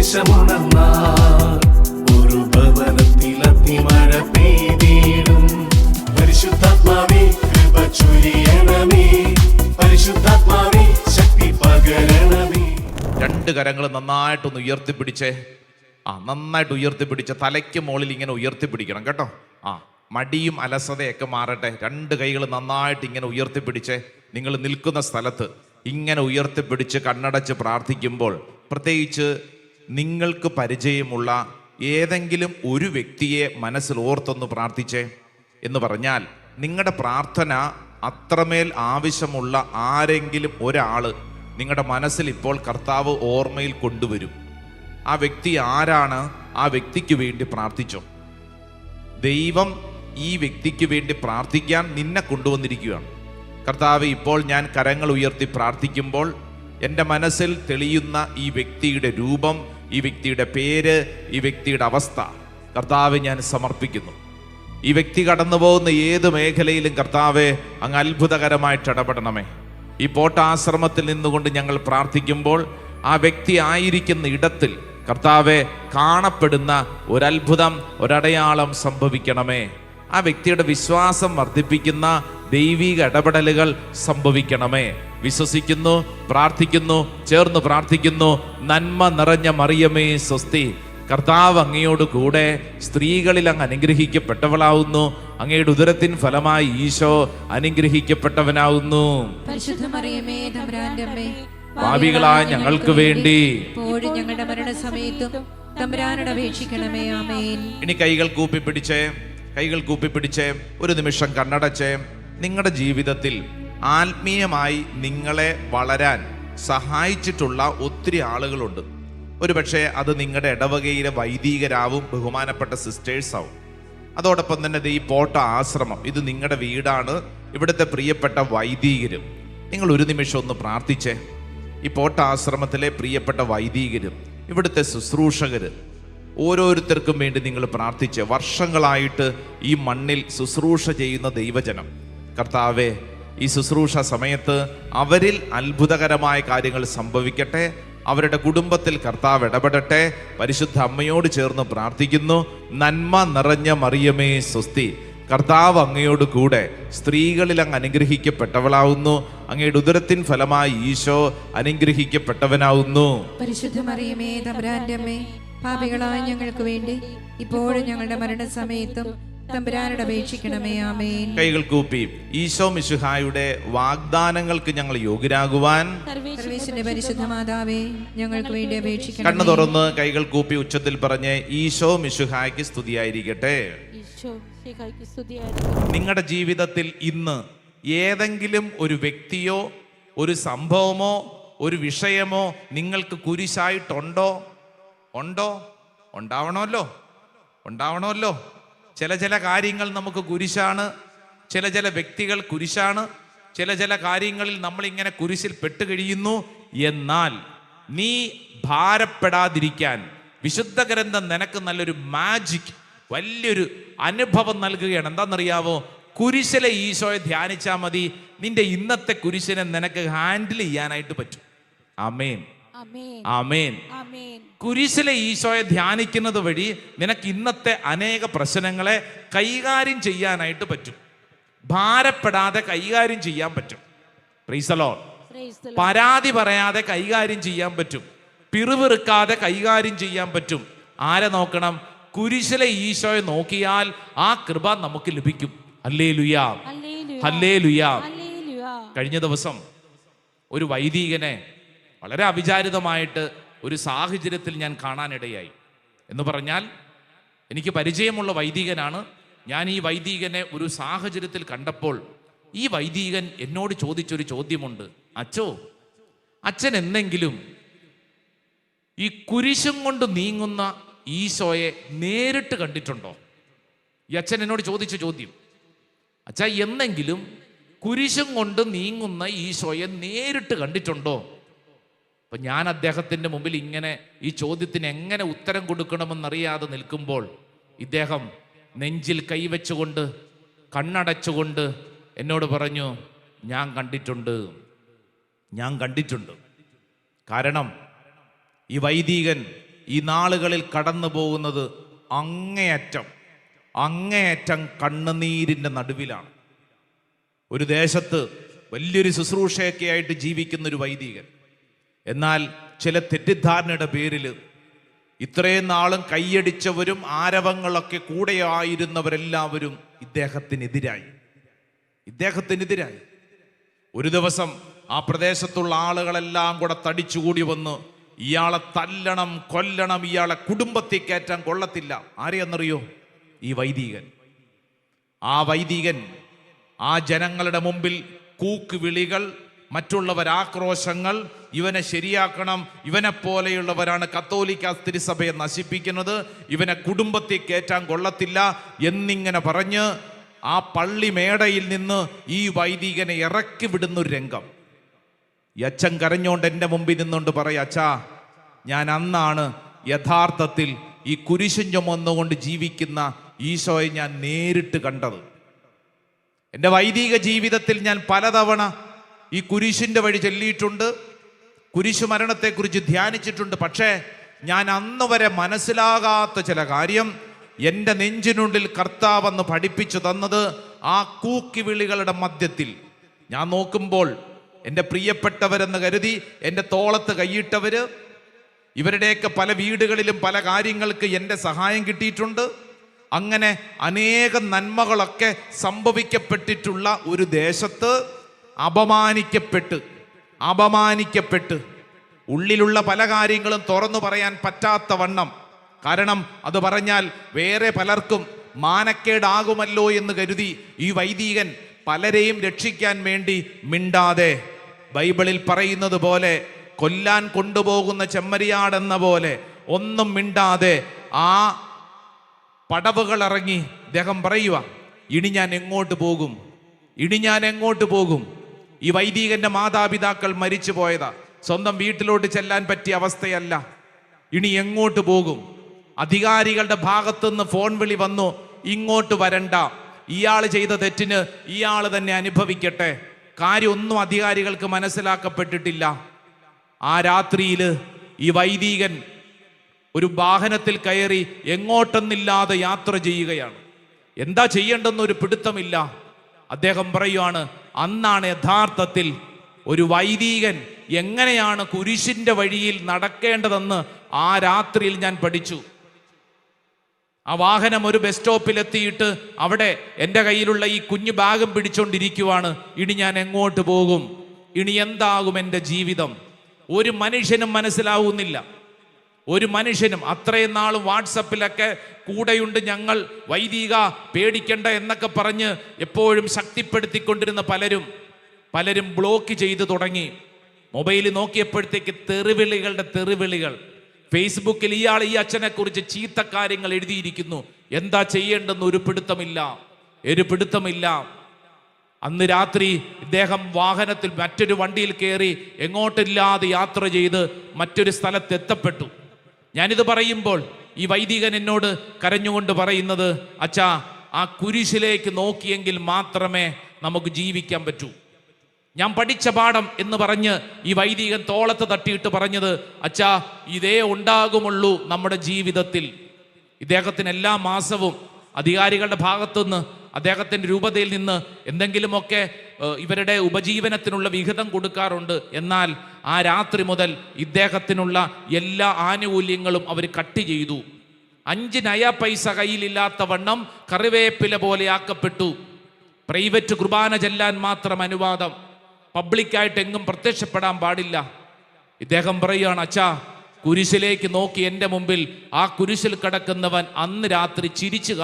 സന്ദേശമുണർന്നാൽ ഒരു ഭവനത്തിൽ അഗ്നിമഴ പെയ്തിടും. പരിശുദ്ധാത്മാവേ കൃപ ചൊരിയണമേ, പരിശുദ്ധാത്മാവേ ശക്തി പകരണമേ. രണ്ട് കരങ്ങൾ നന്നായിട്ടൊന്ന് ഉയർത്തിപ്പിടിച്ചേ. നന്നായിട്ട് ഉയർത്തിപ്പിടിച്ച തലയ്ക്ക് മുകളിൽ ഇങ്ങനെ ഉയർത്തിപ്പിടിക്കണം കേട്ടോ. മടിയും അലസതയൊക്കെ മാറട്ടെ. രണ്ട് കൈകൾ നന്നായിട്ട് ഇങ്ങനെ ഉയർത്തിപ്പിടിച്ചേ. നിങ്ങൾ നിൽക്കുന്ന സ്ഥലത്ത് ഇങ്ങനെ ഉയർത്തിപ്പിടിച്ച് കണ്ണടച്ച് പ്രാർത്ഥിക്കുമ്പോൾ, പ്രത്യേകിച്ച് നിങ്ങൾക്ക് പരിചയമുള്ള ഏതെങ്കിലും ഒരു വ്യക്തിയെ മനസ്സിൽ ഓർത്തൊന്ന് പ്രാർത്ഥിച്ചേ. എന്ന് പറഞ്ഞാൽ നിങ്ങളുടെ പ്രാർത്ഥന അത്രമേൽ ആവശ്യമുള്ള ആരെങ്കിലും ഒരാൾ നിങ്ങളുടെ മനസ്സിൽ ഇപ്പോൾ കർത്താവ് ഓർമ്മയിൽ കൊണ്ടുവരും. ആ വ്യക്തി ആരാണ്? ആ വ്യക്തിക്ക് വേണ്ടി പ്രാർത്ഥിച്ചോ. ദൈവം ഈ വ്യക്തിക്ക് വേണ്ടി പ്രാർത്ഥിക്കാൻ നിന്നെ കൊണ്ടുവന്നിരിക്കുകയാണ്. കർത്താവ്, ഇപ്പോൾ ഞാൻ കരങ്ങൾ ഉയർത്തി പ്രാർത്ഥിക്കുമ്പോൾ എൻ്റെ മനസ്സിൽ തെളിയുന്ന ഈ വ്യക്തിയുടെ രൂപം, ഈ വ്യക്തിയുടെ പേര്, ഈ വ്യക്തിയുടെ അവസ്ഥ കർത്താവ് ഞാൻ സമർപ്പിക്കുന്നു. ഈ വ്യക്തി കടന്നു പോകുന്ന ഏത് മേഖലയിലും കർത്താവെ അങ്ങ് അത്ഭുതകരമായിട്ട് ഇടപെടണമേ. ഈ പോട്ടാശ്രമത്തിൽ നിന്നുകൊണ്ട് ഞങ്ങൾ പ്രാർത്ഥിക്കുമ്പോൾ ആ വ്യക്തി ആയിരിക്കുന്ന ഇടത്തിൽ കർത്താവെ കാണപ്പെടുന്ന ഒരത്ഭുതം, ഒരടയാളം സംഭവിക്കണമേ. ആ വ്യക്തിയുടെ വിശ്വാസം വർദ്ധിപ്പിക്കുന്ന ദൈവിക ഇടപെടലുകൾ സംഭവിക്കണമേ. വിശ്വസിക്കുന്നു, പ്രാർത്ഥിക്കുന്നു, ചേർന്ന് പ്രാർത്ഥിക്കുന്നു. നന്മ നിറഞ്ഞ മറിയമേ സ്വസ്തി, കർത്താവ് അങ്ങയോട് കൂടെ സ്ത്രീകളിൽ അങ്ങ് അനുഗ്രഹിക്കപ്പെട്ടവളാവുന്നു. അങ്ങയുടെ ഉദരത്തിൻ ഫലമായി ഈശോ അനുഗ്രഹിക്കപ്പെട്ടവനാവുന്നു. പാപികളായ ഞങ്ങൾക്ക് വേണ്ടി ഞങ്ങളുടെ മരണസമയത്തും തമ്പുരാനോട് അപേക്ഷിക്കണമേ. ആമേൻ. ഇനി കൈകൾ കൂപ്പിപ്പിടിച്ചേ, കൈകൾ കൂപ്പിപ്പിടിച്ചേ. ഒരു നിമിഷം കണ്ണടച്ചേ. നിങ്ങളുടെ ജീവിതത്തിൽ ആത്മീയമായി നിങ്ങളെ വളരാൻ സഹായിച്ചിട്ടുള്ള ഒത്തിരി ആളുകളുണ്ട്. ഒരുപക്ഷെ അത് നിങ്ങളുടെ ഇടവകയിലെ വൈദികരാവും, ബഹുമാനപ്പെട്ട സിസ്റ്റേഴ്സാവും. അതോടൊപ്പം തന്നെ ഈ പോട്ട ആശ്രമം ഇത് നിങ്ങളുടെ വീടാണ്. ഇവിടുത്തെ പ്രിയപ്പെട്ട വൈദികരും. നിങ്ങൾ ഒരു നിമിഷം ഒന്ന് പ്രാർത്ഥിച്ചേ. ഈ പോട്ട ആശ്രമത്തിലെ പ്രിയപ്പെട്ട വൈദികരും ഇവിടുത്തെ ശുശ്രൂഷകര് ഓരോരുത്തർക്കും വേണ്ടി നിങ്ങൾ പ്രാർത്ഥിച്ച്. വർഷങ്ങളായിട്ട് ഈ മണ്ണിൽ ശുശ്രൂഷ ചെയ്യുന്ന ദൈവജനം, കർത്താവെ ഈ ശുശ്രൂഷ സമയത്ത് അവരിൽ അത്ഭുതകരമായ കാര്യങ്ങൾ സംഭവിക്കട്ടെ. അവരുടെ കുടുംബത്തിൽ കർത്താവ് ഇടപെടട്ടെ. പരിശുദ്ധ അമ്മയോട് ചേർന്ന് പ്രാർത്ഥിക്കുന്നു. നന്മ നിറഞ്ഞ മറിയമേ സ്വസ്തി, കർത്താവ് അങ്ങയോട് കൂടെ സ്ത്രീകളിൽ അങ്ങ് അനുഗ്രഹിക്കപ്പെട്ടവളാവുന്നു. അങ്ങയുടെ ഉദരത്തിൻ ഫലമായി ഈശോ അനുഗ്രഹിക്കപ്പെട്ടവനാവുന്നു. പരിശുദ്ധ മറിയമേ തമ്പുരാന്റെ അമ്മേ, പാപികളായ ഞങ്ങൾക്ക് വേണ്ടി ഇപ്പോഴും ഞങ്ങളുടെ മരണസമയത്തും തമ്പുരാനോട് അപേക്ഷിക്കണമേ. ആമേൻ. കൈകൾ കൂപ്പി ഈശോ മിശിഹായുടെ വാഗ്ദാനങ്ങൾക്ക് ഞങ്ങൾ യോഗ്യരാകുവാൻ സർവ്വേശ്വരന്റെ പരിശുദ്ധ മാതാവേ ഞങ്ങൾക്ക് വേണ്ടി അപേക്ഷിക്കണം. കണ്ണു തുറന്ന് കൈകൾ കൂപ്പി ഉച്ചത്തിൽ പറഞ്ഞ് ഈശോ മിശിഹായ്ക്ക് സ്തുതിയായിരിക്കട്ടെ. നിങ്ങളുടെ ജീവിതത്തിൽ ഇന്ന് ഏതെങ്കിലും ഒരു വ്യക്തിയോ ഒരു സംഭവമോ ഒരു വിഷയമോ നിങ്ങൾക്ക് കുരിശായിട്ടുണ്ടോ? ഉണ്ടാവണമല്ലോ. ചില കാര്യങ്ങൾ നമുക്ക് കുരിശാണ്, ചില വ്യക്തികൾ കുരിശാണ്, ചില കാര്യങ്ങളിൽ നമ്മളിങ്ങനെ കുരിശിൽ പെട്ടുകഴിയുന്നു. എന്നാൽ നീ ഭാരപ്പെടാതിരിക്കാൻ വിശുദ്ധ ഗ്രന്ഥം നിനക്ക് നല്ലൊരു മാജിക്, വലിയൊരു അനുഭവം നൽകുകയാണ്. എന്താണെന്നറിയാവോ? കുരിശിലെ ഈശോയെ ധ്യാനിച്ചാൽ മതി. നിന്റെ ഇന്നത്തെ കുരിശിനെ നിനക്ക് ഹാൻഡിൽ ചെയ്യാനായിട്ട് പറ്റും. ആമേൻ, ആമേൻ. കുരിശിലെ ഈശോയെ ധ്യാനിക്കുന്നത് വഴി നിനക്ക് ഇന്നത്തെ അനേക പ്രശ്നങ്ങളെ കൈകാര്യം ചെയ്യാനായിട്ട് പറ്റും. ഭാരപ്പെടാതെ കൈകാര്യം ചെയ്യാൻ പറ്റും. Praise the Lord. പരാതി പറയാതെ കൈകാര്യം ചെയ്യാൻ പറ്റും. പിറുപിറുക്കാതെ കൈകാര്യം ചെയ്യാൻ പറ്റും. ആരെ നോക്കണം? കുരിശിലെ ഈശോയെ നോക്കിയാൽ ആ കൃപ നമുക്ക് ലഭിക്കും. Hallelujah, hallelujah. കഴിഞ്ഞ ദിവസം ഒരു വൈദികനെ വളരെ അവിചാരിതമായിട്ട് ഒരു സാഹചര്യത്തിൽ ഞാൻ കാണാനിടയായി. എന്ന് പറഞ്ഞാൽ എനിക്ക് പരിചയമുള്ള വൈദികനാണ്. ഞാൻ ഈ വൈദികനെ ഒരു സാഹചര്യത്തിൽ കണ്ടപ്പോൾ ഈ വൈദികൻ എന്നോട് ചോദിച്ചൊരു ചോദ്യമുണ്ട്. അച്ഛൻ എന്തെങ്കിലും ഈ കുരിശും കൊണ്ട് നീങ്ങുന്ന ഈശോയെ നേരിട്ട് കണ്ടിട്ടുണ്ടോ? ഈ അച്ഛൻ എന്നോട് ചോദിച്ച ചോദ്യം. അച്ഛാ, എന്നെങ്കിലും കുരിശും കൊണ്ട് നീങ്ങുന്ന ഈശോയെ നേരിട്ട് കണ്ടിട്ടുണ്ടോ? അപ്പം ഞാൻ അദ്ദേഹത്തിൻ്റെ മുമ്പിൽ ഇങ്ങനെ ഈ ചോദ്യത്തിന് എങ്ങനെ ഉത്തരം കൊടുക്കണമെന്നറിയാതെ നിൽക്കുമ്പോൾ ഇദ്ദേഹം നെഞ്ചിൽ കൈവച്ചുകൊണ്ട് കണ്ണടച്ചുകൊണ്ട് എന്നോട് പറഞ്ഞു, ഞാൻ കണ്ടിട്ടുണ്ട്. കാരണം ഈ വൈദികൻ ഈ നാളുകളിൽ കടന്നു പോകുന്നത് അങ്ങേയറ്റം കണ്ണുനീരിൻ്റെ നടുവിലാണ്. ഒരു ദേശത്ത് വലിയൊരു ശുശ്രൂഷയൊക്കെ ആയിട്ട് ജീവിക്കുന്നൊരു വൈദികൻ, എന്നാൽ ചില തെറ്റിദ്ധാരണയുടെ പേരിൽ ഇത്രയും നാളും കൈയടിച്ചവരും ആരവങ്ങളൊക്കെ കൂടെയായിരുന്നവരെല്ലാവരും ഇദ്ദേഹത്തിനെതിരായി. ഒരു ദിവസം ആ പ്രദേശത്തുള്ള ആളുകളെല്ലാം കൂടെ തടിച്ചുകൂടി വന്ന് ഇയാളെ തല്ലണം, കൊല്ലണം, ഇയാളെ കുടുംബത്തിൽ കയറ്റാൻ കൊള്ളത്തില്ല. ആരെയെന്നറിയോ? ഈ വൈദികൻ. ആ ജനങ്ങളുടെ മുമ്പിൽ കൂക്ക് വിളികൾ, മറ്റുള്ളവർ ആക്രോശങ്ങൾ, ഇവനെ ശരിയാക്കണം, ഇവനെ പോലെയുള്ളവരാണ് കത്തോലിക്ക തിരുസഭയെ നശിപ്പിക്കുന്നത്, ഇവനെ കുടുംബത്തിൽ കയറ്റാൻ കൊള്ളത്തില്ല എന്നിങ്ങനെ പറഞ്ഞ് ആ പള്ളി മേടയിൽ നിന്ന് ഈ വൈദികനെ ഇറക്കി വിടുന്നൊരു രംഗം. ഈ അച്ഛൻ കരഞ്ഞോണ്ട് എൻ്റെ മുമ്പിൽ നിന്നുകൊണ്ട് പറയാം, അച്ഛാ, ഞാൻ അന്നാണ് യഥാർത്ഥത്തിൽ ഈ കുരിശും ചുമന്നുകൊണ്ട് ജീവിക്കുന്ന ഈശോയെ ഞാൻ നേരിട്ട് കണ്ടത്. എൻ്റെ വൈദിക ജീവിതത്തിൽ ഞാൻ പലതവണ ഈ കുരിശിൻ്റെ വഴി ചൊല്ലിയിട്ടുണ്ട്, കുരിശു മരണത്തെക്കുറിച്ച് ധ്യാനിച്ചിട്ടുണ്ട്. പക്ഷേ ഞാൻ അന്ന് വരെ മനസ്സിലാകാത്ത ചില കാര്യം എൻ്റെ നെഞ്ചിനുള്ളിൽ കർത്താവെന്ന് പഠിപ്പിച്ചു തന്നത് ആ കൂക്കി വിളികളുടെ മധ്യത്തിൽ ഞാൻ നോക്കുമ്പോൾ എൻ്റെ പ്രിയപ്പെട്ടവരെന്ന് കരുതി എൻ്റെ തോളത്ത് കൈയിട്ടവര്, ഇവരുടെയൊക്കെ പല വീടുകളിലും പല കാര്യങ്ങൾക്ക് എൻ്റെ സഹായം കിട്ടിയിട്ടുണ്ട്. അങ്ങനെ അനേകം നന്മകളൊക്കെ സംഭവിക്കപ്പെട്ടിട്ടുള്ള ഒരു ദേശത്ത് അപമാനിക്കപ്പെട്ട് ഉള്ളിലുള്ള പല കാര്യങ്ങളും തുറന്നു പറയാൻ പറ്റാത്ത വണ്ണം, കാരണം അത് പറഞ്ഞാൽ വേറെ പലർക്കും മാനക്കേടാകുമല്ലോ എന്ന് കരുതി ഈ വൈദികൻ പലരെയും രക്ഷിക്കാൻ വേണ്ടി മിണ്ടാതെ, ബൈബിളിൽ പറയുന്നത് പോലെ കൊല്ലാൻ കൊണ്ടുപോകുന്ന ചെമ്മരിയാടെന്ന പോലെ ഒന്നും മിണ്ടാതെ ആ പടവുകൾ ഇറങ്ങി അദ്ദേഹം പറയുക, ഇനി ഞാൻ എങ്ങോട്ട് പോകും? ഈ വൈദികന്റെ മാതാപിതാക്കൾ മരിച്ചു പോയതാ, സ്വന്തം വീട്ടിലോട്ട് ചെല്ലാൻ പറ്റിയ അവസ്ഥയല്ല. ഇനി എങ്ങോട്ട് പോകും? അധികാരികളുടെ ഭാഗത്തുനിന്ന് ഫോൺ വിളി വന്നു, ഇങ്ങോട്ട് വരണ്ട, ഇയാൾ ചെയ്ത തെറ്റിന് ഇയാൾ തന്നെ അനുഭവിക്കട്ടെ. കാര്യം ഒന്നും അധികാരികൾക്ക് മനസ്സിലാക്കപ്പെട്ടിട്ടില്ല. ആ രാത്രിയിൽ ഈ വൈദികൻ ഒരു വാഹനത്തിൽ കയറി എങ്ങോട്ടെന്നില്ലാതെ യാത്ര ചെയ്യുകയാണ്. എന്താ ചെയ്യേണ്ടെന്നൊരു പിടുത്തമില്ല. അദ്ദേഹം പറയുവാണ്, അന്നാണ് യഥാർത്ഥത്തിൽ ഒരു വൈദികൻ എങ്ങനെയാണ് കുരിശിന്റെ വഴിയിൽ നടക്കേണ്ടതെന്ന് ആ രാത്രിയിൽ ഞാൻ പഠിച്ചു. ആ വാഹനം ഒരു ബസ് സ്റ്റോപ്പിലെത്തിയിട്ട് അവിടെ എൻ്റെ കയ്യിലുള്ള ഈ കുഞ്ഞു ബാഗും പിടിച്ചോണ്ടിരിക്കുവാണ്. ഇനി ഞാൻ എങ്ങോട്ട് പോകും? ഇനി എന്താകും എൻ്റെ ജീവിതം? ഒരു മനുഷ്യനും മനസ്സിലാവുന്നില്ല. ഒരു മനുഷ്യനും. അത്രയും നാളും വാട്സപ്പിലൊക്കെ കൂടെയുണ്ട് ഞങ്ങൾ, വൈദിക പേടിക്കണ്ട എന്നൊക്കെ പറഞ്ഞ് എപ്പോഴും ശക്തിപ്പെടുത്തിക്കൊണ്ടിരുന്ന പലരും ബ്ലോക്ക് ചെയ്തു തുടങ്ങി. മൊബൈലിൽ നോക്കിയപ്പോഴത്തേക്ക് തെറിവിളികൾ. ഫേസ്ബുക്കിൽ ഈ അച്ഛനെ കുറിച്ച് ചീത്ത കാര്യങ്ങൾ എഴുതിയിരിക്കുന്നു. എന്താ ചെയ്യേണ്ടെന്ന് ഒരു പിടുത്തമില്ല. അന്ന് രാത്രി ഇദ്ദേഹം വാഹനത്തിൽ മറ്റൊരു വണ്ടിയിൽ കയറി എങ്ങോട്ടില്ലാതെ യാത്ര ചെയ്ത് മറ്റൊരു സ്ഥലത്ത് എത്തപ്പെട്ടു. ഞാനിത് പറയുമ്പോൾ ഈ വൈദികൻ എന്നോട് കരഞ്ഞുകൊണ്ട് പറയുന്നത്, അച്ഛാ, ആ കുരിശിലേക്ക് നോക്കിയെങ്കിൽ മാത്രമേ നമുക്ക് ജീവിക്കാൻ പറ്റൂ. ഞാൻ പഠിച്ച പാഠം എന്ന് പറഞ്ഞ് ഈ വൈദികൻ തോളത്ത് തട്ടിയിട്ട് പറഞ്ഞത്, അച്ഛാ, ഇതേ ഉണ്ടാകുമുള്ളൂ നമ്മുടെ ജീവിതത്തിൽ. ഇദ്ദേഹത്തിന് എല്ലാ മാസവും അധികാരികളുടെ ഭാഗത്തുനിന്ന്, അദ്ദേഹത്തിൻ്റെ രൂപതയിൽ നിന്ന് എന്തെങ്കിലുമൊക്കെ ഇവരുടെ ഉപജീവനത്തിനുള്ള വിഹിതം കൊടുക്കാറുണ്ട്. എന്നാൽ ആ രാത്രി മുതൽ ഇദ്ദേഹത്തിനുള്ള എല്ലാ ആനുകൂല്യങ്ങളും അവർ കട്ട് ചെയ്തു. 5 നയ പൈസ കയ്യിലില്ലാത്ത വണ്ണം കറിവേപ്പില പോലെ ആക്കപ്പെട്ടു. പ്രൈവറ്റ് കുർബാന ചെല്ലാൻ മാത്രം അനുവാദം, പബ്ലിക്കായിട്ട് എങ്ങും പ്രത്യക്ഷപ്പെടാൻ പാടില്ല. ഇദ്ദേഹം പറയുകയാണ്, അച്ഛാ, കുരിശിലേക്ക് നോക്കി എൻ്റെ മുമ്പിൽ ആ കുരിശിൽ കിടക്കുന്നവൻ അന്ന് രാത്രി ചിരിച്ചു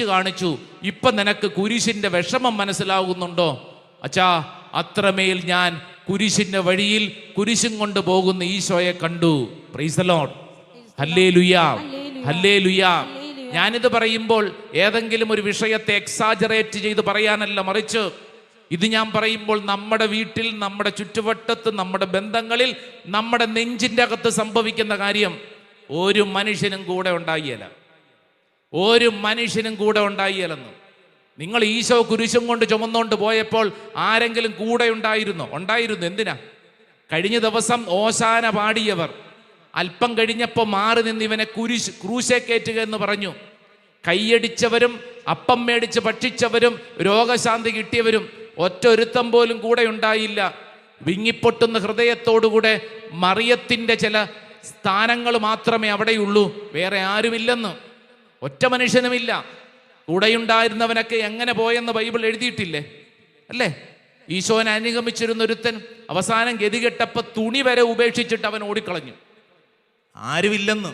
കാണിച്ചു. ഇപ്പൊ നിനക്ക് കുരിശിന്റെ വിഷമം മനസ്സിലാകുന്നുണ്ടോ? അച്ഛാ, അത്രമേൽ ഞാൻ കുരിശിന്റെ വഴിയിൽ കുരിശും കൊണ്ട് പോകുന്ന ഈശോയെ കണ്ടു. Praise the Lord. ഹല്ലേലൂയ. ഞാനിത് പറയുമ്പോൾ ഏതെങ്കിലും ഒരു വിഷയത്തെ എക്സാജറേറ്റ് ചെയ്ത് പറയാനല്ല, മറിച്ച് ഇത് ഞാൻ പറയുമ്പോൾ നമ്മുടെ വീട്ടിൽ, നമ്മുടെ ചുറ്റുവട്ടത്ത്, നമ്മുടെ ബന്ധങ്ങളിൽ, നമ്മുടെ നെഞ്ചിൻ്റെ അകത്ത് സംഭവിക്കുന്ന കാര്യം ഒരു മനുഷ്യനും കൂടെ ഉണ്ടായില്ലെന്ന്. നിങ്ങൾ ഈശോ കുരിശും കൊണ്ട് ചുമന്നുകൊണ്ട് പോയപ്പോൾ ആരെങ്കിലും കൂടെ ഉണ്ടായിരുന്നു? എന്തിനാ? കഴിഞ്ഞ ദിവസം ഓശാന പാടിയവർ, അല്പം കഴിഞ്ഞപ്പോൾ മാറി നിന്ന് ഇവനെ ക്രൂശേ കയറ്റുക എന്ന് പറഞ്ഞു. കൈയടിച്ചവരും അപ്പം മേടിച്ച് ഭക്ഷിച്ചവരും രോഗശാന്തി കിട്ടിയവരും ഒറ്റ ഒരുത്തം പോലും കൂടെ ഉണ്ടായില്ല. വിങ്ങിപ്പൊട്ടുന്ന ഹൃദയത്തോടുകൂടെ മറിയത്തിൻ്റെ ചില സ്ഥാനങ്ങൾ മാത്രമേ അവിടെയുള്ളൂ, വേറെ ആരുമില്ലെന്ന്. ഒറ്റ മനുഷ്യനുമില്ല. കൂടെയുണ്ടായിരുന്നവനൊക്കെ എങ്ങനെ പോയെന്ന് ബൈബിൾ എഴുതിയിട്ടില്ലേ അല്ലേ? ഈശോനെ അനുഗമിച്ചിരുന്ന ഒരുത്തൻ അവസാനം ഗതികെട്ടപ്പോൾ തുണി വരെ ഉപേക്ഷിച്ചിട്ട് അവൻ ഓടിക്കളഞ്ഞു. ആരുമില്ലെന്ന്.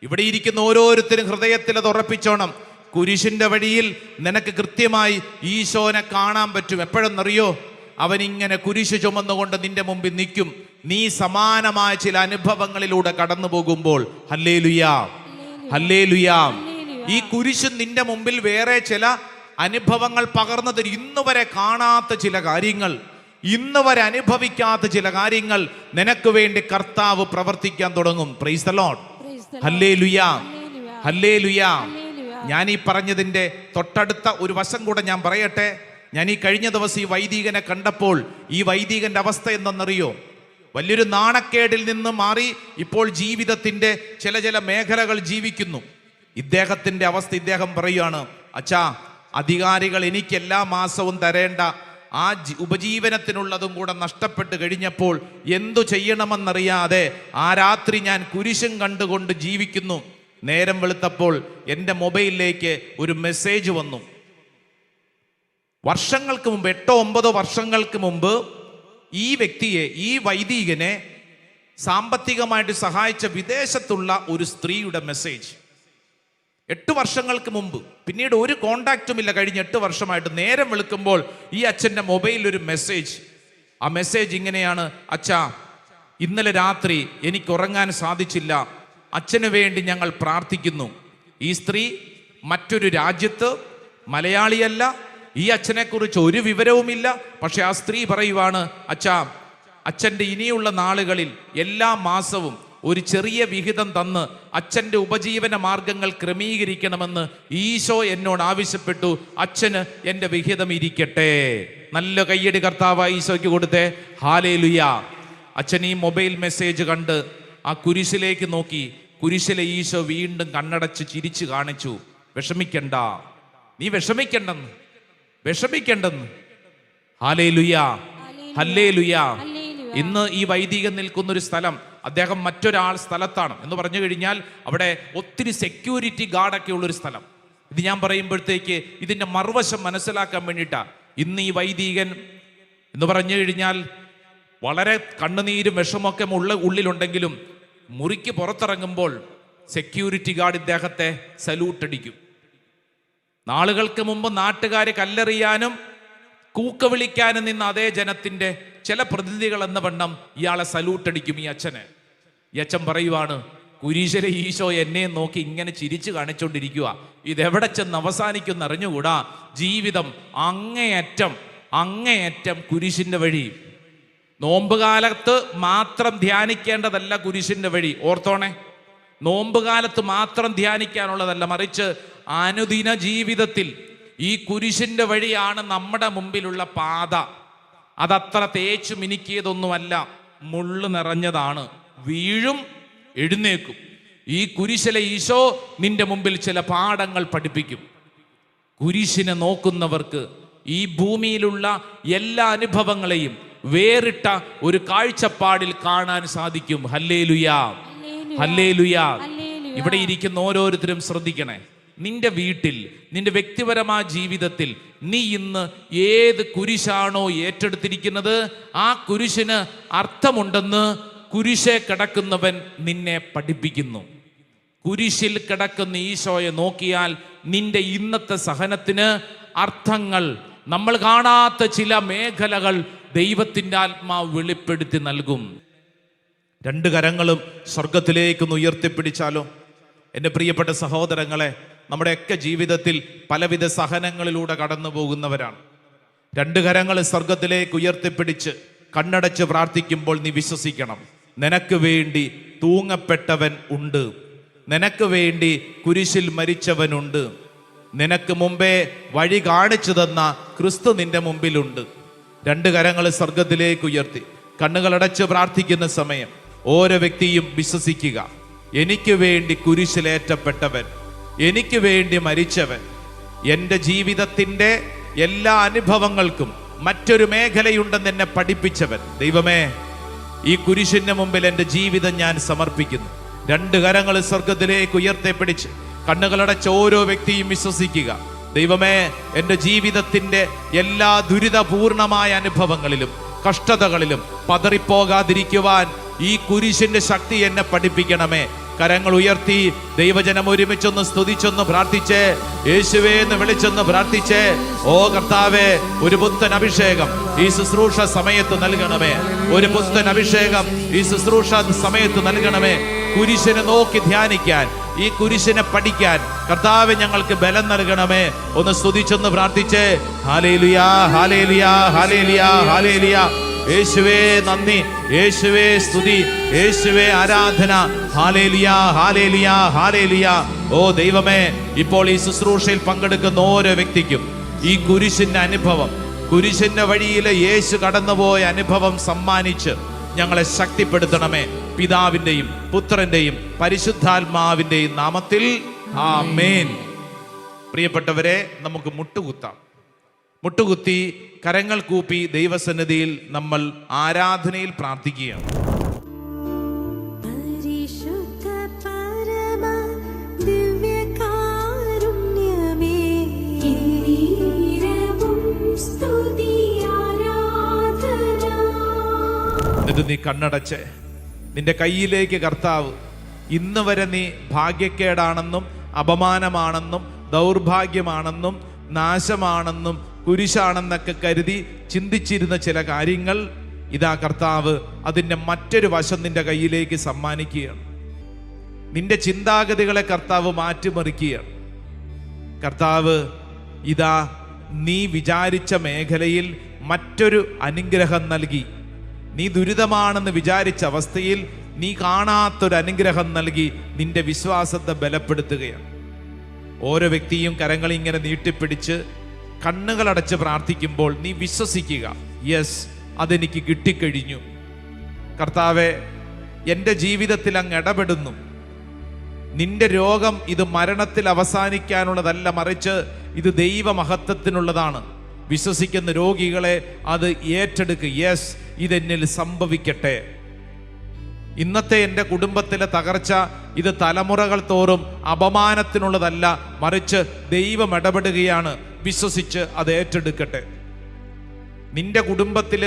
ഇവിടെ ഇരിക്കുന്ന ഓരോരുത്തരും ഹൃദയത്തിൽ അത് ഉറപ്പിച്ചോണം. കുരിശിന്റെ വഴിയിൽ നിനക്ക് കൃത്യമായി ഈശോനെ കാണാൻ പറ്റും. എപ്പോഴെന്നറിയോ? അവനിങ്ങനെ കുരിശ് ചുമന്നുകൊണ്ട് നിന്റെ മുമ്പിൽ നിൽക്കും. നീ സമാനമായ ചില അനുഭവങ്ങളിലൂടെ കടന്നു പോകുമ്പോൾ ഹല്ലേലൂയാ, ഹല്ലേലൂയാ. ഈ കുരിശ് നിന്റെ മുമ്പിൽ വേറെ ചില അനുഭവങ്ങൾ പകർന്നു തരും. ഇന്ന് വരെ കാണാത്ത ചില കാര്യങ്ങൾ, ഇന്ന് വരെ അനുഭവിക്കാത്ത ചില കാര്യങ്ങൾ നിനക്ക് വേണ്ടി കർത്താവ് പ്രവർത്തിക്കാൻ തുടങ്ങും. പ്രൈസ് ദി ലോർഡ്, ഹല്ലേലൂയാ, ഹല്ലേലൂയാ. ഞാൻ ഈ പറഞ്ഞതിൻ്റെ തൊട്ടടുത്ത ഒരു വശം കൂടെ ഞാൻ പറയട്ടെ. ഞാൻ ഈ കഴിഞ്ഞ ദിവസം ഈ വൈദികനെ കണ്ടപ്പോൾ ഈ വൈദികന്റെ അവസ്ഥ എന്തെന്നറിയോ? വലിയൊരു നാണക്കേടിൽ നിന്ന് മാറി ഇപ്പോൾ ജീവിതത്തിന്റെ ചില മേഖലകൾ ജീവിക്കുന്നു. ഇദ്ദേഹത്തിന്റെ അവസ്ഥ ഇദ്ദേഹം പറയുകയാണ്, അച്ഛാ, അധികാരികൾ എനിക്ക് എല്ലാ മാസവും തരേണ്ട ആ ഉപജീവനത്തിനുള്ളതും കൂടെ നഷ്ടപ്പെട്ട് കഴിഞ്ഞപ്പോൾ എന്തു ചെയ്യണമെന്നറിയാതെ ആ രാത്രി ഞാൻ കുരിശും കണ്ടുകൊണ്ട് ജീവിക്കുന്നു. നേരം വെളുത്തപ്പോൾ എൻ്റെ മൊബൈലിലേക്ക് ഒരു മെസ്സേജ് വന്നു. വർഷങ്ങൾക്ക് മുമ്പ്, 8-9 വർഷങ്ങൾക്ക് മുമ്പ് ഈ വ്യക്തിയെ, ഈ വൈദികനെ സാമ്പത്തികമായിട്ട് സഹായിച്ച വിദേശത്തുള്ള ഒരു സ്ത്രീയുടെ മെസ്സേജ്. 8 വർഷങ്ങൾക്ക് മുമ്പ്. പിന്നീട് ഒരു കോണ്ടാക്റ്റും ഇല്ല കഴിഞ്ഞ 8 വർഷമായിട്ട്. നേരം വെളുക്കുമ്പോൾ ഈ അച്ഛൻ്റെ മൊബൈലിൽ ഒരു മെസ്സേജ്. ആ മെസ്സേജ് ഇങ്ങനെയാണ്: അച്ഛാ, ഇന്നലെ രാത്രി എനിക്ക് ഉറങ്ങാൻ സാധിച്ചില്ല. അച്ഛന് വേണ്ടി ഞങ്ങൾ പ്രാർത്ഥിക്കുന്നു. ഈ സ്ത്രീ മറ്റൊരു രാജ്യത്ത്, മലയാളിയല്ല, ഈ അച്ഛനെക്കുറിച്ച് ഒരു വിവരവുമില്ല. പക്ഷെ ആ സ്ത്രീ പറയുവാണ്, അച്ഛാ, അച്ഛൻ്റെ ഇനിയുള്ള നാളുകളിൽ എല്ലാ മാസവും ഒരു ചെറിയ വിഹിതം തന്ന് അച്ഛൻ്റെ ഉപജീവന മാർഗങ്ങൾ ക്രമീകരിക്കണമെന്ന് ഈശോ എന്നോട് ആവശ്യപ്പെട്ടു. അച്ഛന് എൻ്റെ വിഹിതം ഇരിക്കട്ടെ. നല്ല കയ്യടി കർത്താവായ ഈശോയ്ക്ക് കൊടുത്തേ. ഹല്ലേലൂയാ. അച്ഛൻ ഈ മൊബൈൽ മെസ്സേജ് കണ്ട് ആ കുരിശിലേക്ക് നോക്കി. കുരിശിലെ ഈശോ വീണ്ടും കണ്ണടച്ച് ചിരിച്ചു കാണിച്ചു. വിഷമിക്കണ്ട, നീ വിഷമിക്കണ്ടെന്ന്, വിഷമിക്കണ്ടെന്ന്. ഹല്ലേലൂയാ, ഹല്ലേലൂയാ. ഇന്ന് ഈ വൈദികൻ നിൽക്കുന്നൊരു സ്ഥലം, അദ്ദേഹം മറ്റൊരാൾ സ്ഥലത്താണ് എന്ന് പറഞ്ഞു കഴിഞ്ഞാൽ അവിടെ ഒത്തിരി സെക്യൂരിറ്റി ഗാർഡൊക്കെ ഉള്ളൊരു സ്ഥലം. ഇത് ഞാൻ പറയുമ്പോഴത്തേക്ക് ഇതിൻ്റെ മറുവശം മനസ്സിലാക്കാൻ വേണ്ടിയിട്ടാണ്. ഇന്ന് ഈ വൈദികൻ എന്ന് പറഞ്ഞു കഴിഞ്ഞാൽ വളരെ കണ്ണുനീരും വിഷമൊക്കെ ഉള്ളിലുണ്ടെങ്കിലും മുറിക്ക് പുറത്തിറങ്ങുമ്പോൾ സെക്യൂരിറ്റി ഗാർഡ് ഇദ്ദേഹത്തെ സല്യൂട്ട് അടിക്കും. നാളുകൾക്ക് മുമ്പ് നാട്ടുകാരെ കല്ലെറിയാനും കൂക്ക വിളിക്കാനും നിന്ന അതേ ജനത്തിൻ്റെ ചില പ്രതിനിധികൾ എന്ന വണ്ണം ഇയാളെ സല്യൂട്ട് അടിക്കും ഈ അച്ഛന്. ഈ അച്ഛൻ പറയുവാണ്, കുരിശിലെ ഈശോ എന്നെ നോക്കി ഇങ്ങനെ ചിരിച്ചു കാണിച്ചുകൊണ്ടിരിക്കുക. ഇതെവിടെ ചെന്ന് അവസാനിക്കുമെന്ന് അറിഞ്ഞുകൂടാ. ജീവിതം അങ്ങേയറ്റം കുരിശിൻ്റെ വഴി. നോമ്പുകാലത്ത് മാത്രം ധ്യാനിക്കേണ്ടതല്ല കുരിശിൻ്റെ വഴി. ഓർത്തോണേ, നോമ്പുകാലത്ത് മാത്രം ധ്യാനിക്കാനുള്ളതല്ല, മറിച്ച് അനുദിന ജീവിതത്തിൽ ഈ കുരിശിൻ്റെ വഴിയാണ് നമ്മുടെ മുമ്പിലുള്ള പാത. അതത്ര തേച്ചു മിനുക്കിയതൊന്നുമല്ല, മുള്ളു നിറഞ്ഞതാണ്. വീഴും, എഴുന്നേക്കും. ഈ കുരിശിലെ ഈശോ നിന്റെ മുമ്പിൽ ചില പാഠങ്ങൾ പഠിപ്പിക്കും. കുരിശിനെ നോക്കുന്നവർക്ക് ഈ ഭൂമിയിലുള്ള എല്ലാ അനുഭവങ്ങളെയും വേറിട്ട ഒരു കാഴ്ചപ്പാടിൽ കാണാൻ സാധിക്കും. ഹല്ലേലൂയാ, ഹല്ലേലൂയാ. ഇവിടെ ഇരിക്കുന്ന ഓരോരുത്തരും ശ്രദ്ധിക്കണേ. നിന്റെ വീട്ടിൽ, നിന്റെ വ്യക്തിപരമായ ജീവിതത്തിൽ നീ ഇന്ന് ഏത് കുരിശാണോ ഏറ്റെടുത്തിരിക്കുന്നത്, ആ കുരിശിന് അർത്ഥമുണ്ടെന്ന് കുരിശെ കിടക്കുന്നവൻ നിന്നെ പഠിപ്പിക്കുന്നു. കുരിശിൽ കിടക്കുന്ന ഈശോയെ നോക്കിയാൽ നിന്റെ ഇന്നത്തെ സഹനത്തിന് അർത്ഥങ്ങൾ, നമ്മൾ കാണാത്ത ചില മേഖലകൾ ദൈവത്തിൻ്റെ ആത്മാവ് വെളിപ്പെടുത്തി നൽകും. 2 കരങ്ങളും സ്വർഗത്തിലേക്കൊന്ന് ഉയർത്തിപ്പിടിച്ചാലോ? എൻ്റെ പ്രിയപ്പെട്ട സഹോദരങ്ങളെ, നമ്മുടെയൊക്കെ ജീവിതത്തിൽ പലവിധ സഹനങ്ങളിലൂടെ കടന്നു പോകുന്നവരാണ്. 2 കരങ്ങൾ സ്വർഗത്തിലേക്ക് ഉയർത്തിപ്പിടിച്ച് കണ്ണടച്ച് പ്രാർത്ഥിക്കുമ്പോൾ നീ വിശ്വസിക്കണം, നിനക്ക് വേണ്ടി തൂങ്ങപ്പെട്ടവൻ ഉണ്ട്, നിനക്ക് വേണ്ടി കുരിശിൽ മരിച്ചവനുണ്ട്, നിനക്ക് മുമ്പേ വഴി കാണിച്ചു തന്ന ക്രിസ്തു നിന്റെ മുമ്പിലുണ്ട്. 2 കരങ്ങൾ സ്വർഗത്തിലേക്ക് ഉയർത്തി കണ്ണുകളടച്ച് പ്രാർത്ഥിക്കുന്ന സമയം ഓരോ വ്യക്തിയും വിശ്വസിക്കുക. എനിക്ക് വേണ്ടി കുരിശിലേറ്റപ്പെട്ടവൻ, എനിക്ക് വേണ്ടി മരിച്ചവൻ, എൻ്റെ ജീവിതത്തിൻ്റെ എല്ലാ അനുഭവങ്ങൾക്കും മറ്റൊരു മേഖലയുണ്ടെന്ന് എന്നെ പഠിപ്പിച്ചവൻ. ദൈവമേ, ഈ കുരിശിന്റെ മുമ്പിൽ എൻ്റെ ജീവിതം ഞാൻ സമർപ്പിക്കുന്നു. 2 കരങ്ങൾ സ്വർഗത്തിലേക്ക് ഉയർത്തിപ്പിടിച്ച് കണ്ണുകളടച്ച ഓരോ വ്യക്തിയും വിശ്വസിക്കുക. ദൈവമേ, എൻ്റെ ജീവിതത്തിൻ്റെ എല്ലാ ദുരിതപൂർണമായ അനുഭവങ്ങളിലും കഷ്ടതകളിലും പതറിപ്പോകാതിരിക്കുവാൻ ഈ കുരിശിന്റെ ശക്തി എന്നെ പഠിപ്പിക്കണമേ. കരങ്ങൾ ഉയർത്തി ദൈവജനം ഒരുമിച്ചൊന്ന് സ്തുതിച്ചൊന്ന് പ്രാർത്ഥിച്ചേ, യേശുവേ എന്ന് വിളിച്ചൊന്ന് പ്രാർത്ഥിച്ചേ. ഓ കർത്താവേ, ഒരു പുത്തൻ അഭിഷേകം ഈ ശുശ്രൂഷ സമയത്ത് നൽകണമേ. ഒരു പുത്തൻ അഭിഷേകം ഈ ശുശ്രൂഷ സമയത്ത് നൽകണമേ. കുരിശിനെ നോക്കി ധ്യാനിക്കാൻ, ഈ കുരിശിനെ പഠിക്കാൻ കർത്താവേ ഞങ്ങൾക്ക് ബലം നൽകണമേ. ഒന്ന് സ്തുതിച്ചൊന്ന് പ്രാർത്ഥിച്ചേ. ഹല്ലേലൂയാ, ഹല്ലേലൂയാ, ഹല്ലേലൂയാ, ഹല്ലേലൂയാ. യേശുവേ നന്ദി, യേശുവേ സ്തുതി, യേശുവേ ആരാധന. ഹല്ലേലൂയാ, ഹല്ലേലൂയാ, ഹല്ലേലൂയാ. ഓ ദൈവമേ, ഇപ്പോൾ ഈ ശുശ്രൂഷയിൽ പങ്കെടുക്കുന്ന ഓരോ വ്യക്തിക്കും ഈ കുരിശിന്റെ അനുഭവം, കുരിശിന്റെ വഴിയിൽ യേശു കടന്നുപോയ അനുഭവം സമ്മാനിച്ച് ഞങ്ങളെ ശക്തിപ്പെടുത്തണമേ. പിതാവിൻ്റെയും പുത്രന്റെയും പരിശുദ്ധാത്മാവിൻ്റെയും നാമത്തിൽ ആമേൻ. പ്രിയപ്പെട്ടവരെ, നമുക്ക് മുട്ടുകുത്താം. മുട്ടുകുത്തി കരങ്ങൾ കൂപ്പി ദൈവസന്നിധിയിൽ നമ്മൾ ആരാധനയിൽ പ്രാർത്ഥിക്കുകയാണ്. എന്നിട്ട് നീ കണ്ണടച്ച് നിന്റെ കയ്യിലേക്ക് കർത്താവ് ഇന്ന് വരെ നീ ഭാഗ്യക്കേടാണെന്നും അപമാനമാണെന്നും ദൗർഭാഗ്യമാണെന്നും നാശമാണെന്നും കുരിശാണെന്നൊക്കെ കരുതി ചിന്തിച്ചിരുന്ന ചില കാര്യങ്ങൾ ഇതാ കർത്താവ് അതിൻ്റെ മറ്റൊരു വശം നിന്റെ കയ്യിലേക്ക് സമ്മാനിക്കുകയാണ്. നിന്റെ ചിന്താഗതികളെ കർത്താവ് മാറ്റിമറിക്കുകയാണ്. കർത്താവ് ഇതാ നീ വിചാരിച്ച മേഖലയിൽ മറ്റൊരു അനുഗ്രഹം നൽകി. നീ ദുരിതമാണെന്ന് വിചാരിച്ച അവസ്ഥയിൽ നീ കാണാത്തൊരു അനുഗ്രഹം നൽകി നിന്റെ വിശ്വാസത്തെ ബലപ്പെടുത്തുകയാണ്. ഓരോ വ്യക്തിയും കരങ്ങൾ ഇങ്ങനെ നീട്ടിപ്പിടിച്ച് കണ്ണുകളടച്ച് പ്രാർത്ഥിക്കുമ്പോൾ നീ വിശ്വസിക്കുക, യെസ്, അതെനിക്ക് കിട്ടിക്കഴിഞ്ഞു. കർത്താവെ, എൻ്റെ ജീവിതത്തിൽ അങ്ങ് ഇടപെടുന്നു. നിന്റെ രോഗം ഇത് മരണത്തിൽ അവസാനിക്കാനുള്ളതല്ല, മറിച്ച് ഇത് ദൈവമഹത്വത്തിനുള്ളതാണ്. വിശ്വസിക്കുന്ന രോഗികളെ അത് ഏറ്റെടുക്കുക. യെസ്, ഇതെന്നിൽ സംഭവിക്കട്ടെ. ഇന്നത്തെ എൻ്റെ കുടുംബത്തിലെ തകർച്ച ഇത് തലമുറകൾ തോറും അപമാനത്തിനുള്ളതല്ല, മറിച്ച് ദൈവം ഇടപെടുകയാണ്. വിശ്വസിച്ച് അത് ഏറ്റെടുക്കട്ടെ. നിന്റെ കുടുംബത്തിൽ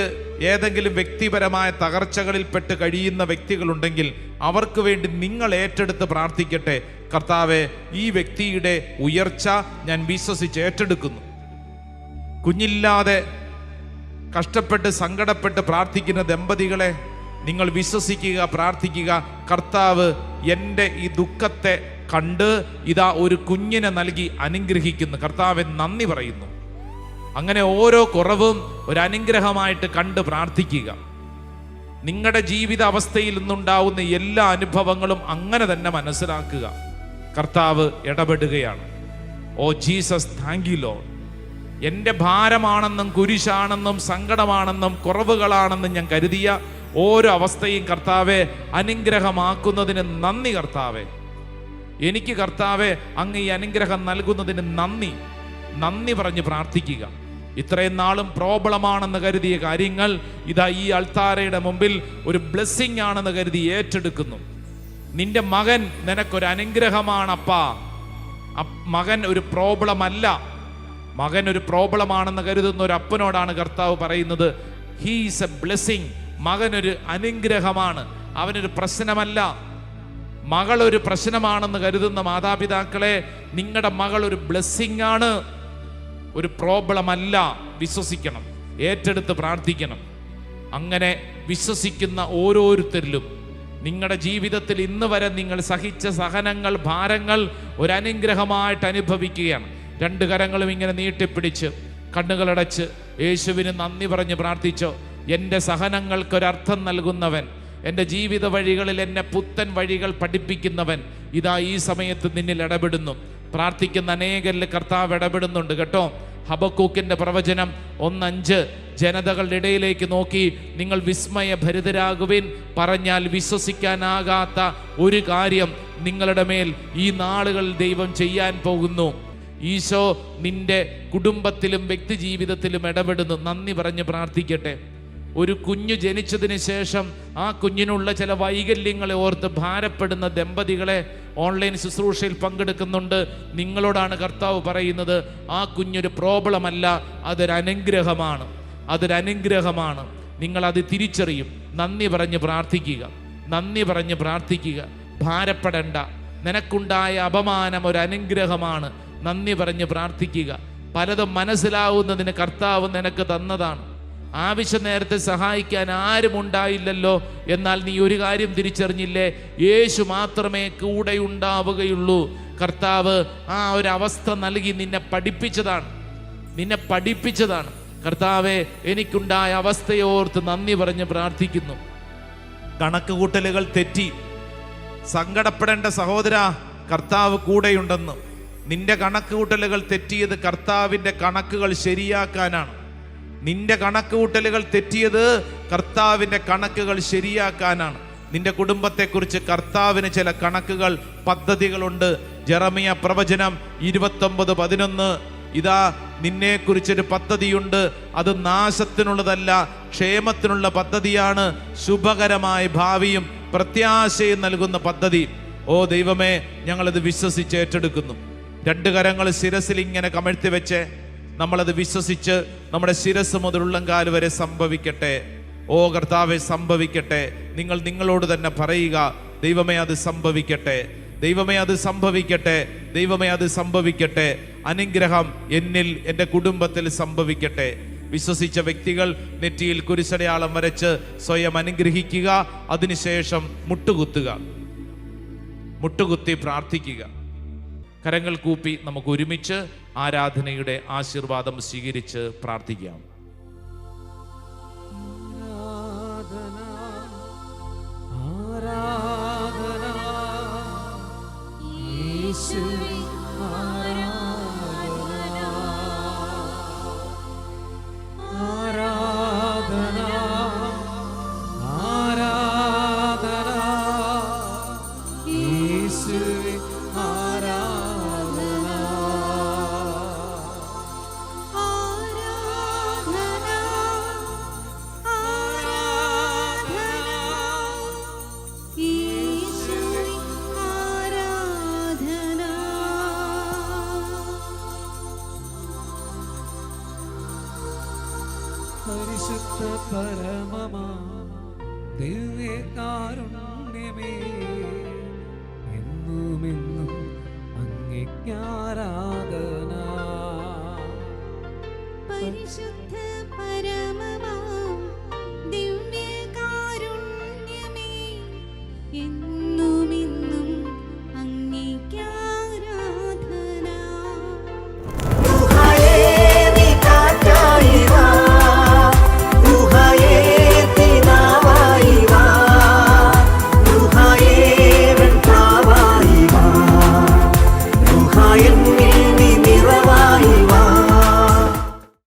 ഏതെങ്കിലും വ്യക്തിപരമായ തകർച്ചകളിൽപ്പെട്ട് കഴിയുന്ന വ്യക്തികളുണ്ടെങ്കിൽ അവർക്ക് വേണ്ടി നിങ്ങൾ ഏറ്റെടുത്ത് പ്രാർത്ഥിക്കട്ടെ. കർത്താവെ, ഈ വ്യക്തിയുടെ ഉയർച്ച ഞാൻ വിശ്വസിച്ച് ഏറ്റെടുക്കുന്നു. കുഞ്ഞില്ലാതെ കഷ്ടപ്പെട്ട് സങ്കടപ്പെട്ട് പ്രാർത്ഥിക്കുന്ന ദമ്പതികളെ നിങ്ങൾ വിശ്വസിക്കുക, പ്രാർത്ഥിക്കുക. കർത്താവ് എൻ്റെ ഈ ദുഃഖത്തെ കണ്ട് ഇതാ ഒരു കുഞ്ഞിനെ നൽകി അനുഗ്രഹിക്കുന്നു. കർത്താവെ നന്ദി പറയുന്നു. അങ്ങനെ ഓരോ കുറവും ഒരു അനുഗ്രഹമായിട്ട് കണ്ട് പ്രാർത്ഥിക്കുക. നിങ്ങളുടെ ജീവിത അവസ്ഥയിൽ നിന്നുണ്ടാവുന്ന എല്ലാ അനുഭവങ്ങളും അങ്ങനെ തന്നെ മനസ്സിലാക്കുക. കർത്താവ് ഇടപെടുകയാണ്. Oh Jesus, thank you Lord. എൻ്റെ ഭാരമാണെന്നും കുരിശാണെന്നും സങ്കടമാണെന്നും കുറവുകളാണെന്നും ഞാൻ കരുതിയ ഓരോ അവസ്ഥയും കർത്താവെ അനുഗ്രഹമാക്കുന്നതിന് നന്ദി. കർത്താവെ, എനിക്ക് കർത്താവെ അങ്ങ് ഈ അനുഗ്രഹം നൽകുന്നതിന് നന്ദി. നന്ദി പറഞ്ഞ് പ്രാർത്ഥിക്കുക. ഇത്രയും നാളും പ്രോബ്ലമാണെന്ന് കരുതിയ കാര്യങ്ങൾ ഇതാ ഈ അൾത്താരയുടെ മുമ്പിൽ ഒരു ബ്ലെസ്സിങ് ആണെന്ന് കരുതി ഏറ്റെടുക്കുന്നു. നിന്റെ മകൻ നിനക്കൊരു അനുഗ്രഹമാണപ്പാ. മകൻ ഒരു പ്രോബ്ലം അല്ല. മകൻ ഒരു പ്രോബ്ലമാണെന്ന് കരുതുന്ന ഒരു അപ്പനോടാണ് കർത്താവ് പറയുന്നത്, ഹീ ഈസ് എ ബ്ലെസ്സിങ്. മകനൊരു അനുഗ്രഹമാണ്, അവനൊരു പ്രശ്നമല്ല. മകൾ ഒരു പ്രശ്നമാണെന്ന് കരുതുന്ന മാതാപിതാക്കളെ, നിങ്ങളുടെ മകൾ ഒരു ബ്ലെസ്സിങ് ആണ്, ഒരു പ്രോബ്ലം അല്ല. വിശ്വസിക്കണം, ഏറ്റെടുത്ത് പ്രാർത്ഥിക്കണം. അങ്ങനെ വിശ്വസിക്കുന്ന ഓരോരുത്തരിലും നിങ്ങളുടെ ജീവിതത്തിൽ ഇന്ന് വരെ നിങ്ങൾ സഹിച്ച സഹനങ്ങൾ, ഭാരങ്ങൾ ഒരു അനുഗ്രഹമായിട്ട് അനുഭവിക്കുകയാണ്. 2 കരങ്ങളും ഇങ്ങനെ നീട്ടിപ്പിടിച്ച് കണ്ണുകളടച്ച് യേശുവിന് നന്ദി പറഞ്ഞ് പ്രാർത്ഥിച്ചോ. എൻ്റെ സഹനങ്ങൾക്കൊരർത്ഥം നൽകുന്നവൻ, എൻ്റെ ജീവിത വഴികളിൽ എന്നെ പുത്തൻ വഴികൾ പഠിപ്പിക്കുന്നവൻ ഇതാ ഈ സമയത്ത് നിന്നിൽ ഇടപെടുന്നു. പ്രാർത്ഥിക്കുന്ന അനേകരിൽ കർത്താവ് ഇടപെടുന്നുണ്ട് കേട്ടോ. ഹബക്കൂക്കിന്റെ പ്രവചനം 1:5 ജനതകളുടെ ഇടയിലേക്ക് നോക്കി നിങ്ങൾ വിസ്മയഭരിതരാകുവിൻ, പറഞ്ഞാൽ വിശ്വസിക്കാനാകാത്ത ഒരു കാര്യം നിങ്ങളുടെ മേൽ ഈ നാളുകളിൽ ദൈവം ചെയ്യാൻ പോകുന്നു. ഈശോ നിന്റെ കുടുംബത്തിലും വ്യക്തി ജീവിതത്തിലും ഇടപെടുന്നു. നന്ദി പറഞ്ഞ് പ്രാർത്ഥിക്കട്ടെ. ഒരു കുഞ്ഞു ജനിച്ചതിന് ശേഷം ആ കുഞ്ഞിനുള്ള ചില വൈകല്യങ്ങളെ ഓർത്ത് ഭാരപ്പെടുന്ന ദമ്പതികളെ ഓൺലൈൻ ശുശ്രൂഷയിൽ പങ്കെടുക്കുന്നുണ്ട്. നിങ്ങളോടാണ് കർത്താവ് പറയുന്നത്, ആ കുഞ്ഞൊരു പ്രോബ്ലം അല്ല, അതൊരനുഗ്രഹമാണ്. അതൊരനുഗ്രഹമാണ്. നിങ്ങളത് തിരിച്ചറിയും. നന്ദി പറഞ്ഞ് പ്രാർത്ഥിക്കുക, നന്ദി പറഞ്ഞ് പ്രാർത്ഥിക്കുക. ഭാരപ്പെടണ്ട. നിനക്കുണ്ടായ അപമാനം ഒരു അനുഗ്രഹമാണ്. നന്ദി പറഞ്ഞ് പ്രാർത്ഥിക്കുക. പലതും മനസ്സിലാവുന്നതിന് കർത്താവ് നിനക്ക് തന്നതാണ്. ആവശ്യ നേരത്തെ സഹായിക്കാൻ ആരും ഉണ്ടായില്ലല്ലോ, എന്നാൽ നീ ഒരു കാര്യം തിരിച്ചറിഞ്ഞില്ലേ? യേശു മാത്രമേ കൂടെ ഉണ്ടാവുകയുള്ളൂ. കർത്താവ് ആ ഒരു അവസ്ഥ നൽകി നിന്നെ പഠിപ്പിച്ചതാണ്. കർത്താവെ, എനിക്കുണ്ടായ അവസ്ഥയോർത്ത് നന്ദി പറഞ്ഞ് പ്രാർത്ഥിക്കുന്നു. കണക്കുകൂട്ടലുകൾ തെറ്റി സങ്കടപ്പെടേണ്ട സഹോദര, കർത്താവ് കൂടെയുണ്ടെന്ന്. നിന്റെ കണക്കുകൂട്ടലുകൾ തെറ്റിയത് കർത്താവിൻ്റെ കണക്കുകൾ ശരിയാക്കാനാണ്. നിന്റെ കണക്കുകൂട്ടലുകൾ തെറ്റിയത് കർത്താവിൻ്റെ കണക്കുകൾ ശരിയാക്കാനാണ്. നിന്റെ കുടുംബത്തെക്കുറിച്ച് കർത്താവിന് ചില കണക്കുകൾ, പദ്ധതികളുണ്ട്. ജെറമിയ പ്രവചനം 29:11, ഇതാ നിന്നെക്കുറിച്ചൊരു പദ്ധതിയുണ്ട്, അത് നാശത്തിനുള്ളതല്ല, ക്ഷേമത്തിനുള്ള പദ്ധതിയാണ്, ശുഭകരമായ ഭാവിയും പ്രത്യാശയും നൽകുന്ന പദ്ധതി. ഓ ദൈവമേ, ഞങ്ങളത് വിശ്വസിച്ച് ഏറ്റെടുക്കുന്നു. 2 കരങ്ങൾ ശിരസിൽ ഇങ്ങനെ കമഴ്ത്തി വെച്ച് നമ്മളത് വിശ്വസിച്ച് നമ്മുടെ ശിരസ് മുതൽ ഉള്ളംകാല് വരെ സംഭവിക്കട്ടെ. ഓ കർത്താവെ, സംഭവിക്കട്ടെ. നിങ്ങൾ നിങ്ങളോട് തന്നെ പറയുക, ദൈവമേ അത് സംഭവിക്കട്ടെ, ദൈവമേ അത് സംഭവിക്കട്ടെ, ദൈവമേ അത് സംഭവിക്കട്ടെ. അനുഗ്രഹം എന്നിൽ, എൻ്റെ കുടുംബത്തിൽ സംഭവിക്കട്ടെ. വിശ്വസിച്ച വ്യക്തികൾ നെറ്റിയിൽ കുരിശടയാളം വരച്ച് സ്വയം അനുഗ്രഹിക്കുക. അതിനുശേഷം മുട്ടുകുത്തി പ്രാർത്ഥിക്കുക. കരങ്ങൾ കൂപ്പി നമുക്ക് ഒരുമിച്ച് ആരാധനയുടെ ആശീർവാദം സ്വീകരിച്ച് പ്രാർത്ഥിക്കാം. പരിശുദ്ധ പരമമാ ദിവ്യകാരുണ്യമേ, എന്നുമെന്നും അങ്ങേക്കാരാധന. പരിശുദ്ധ പരമ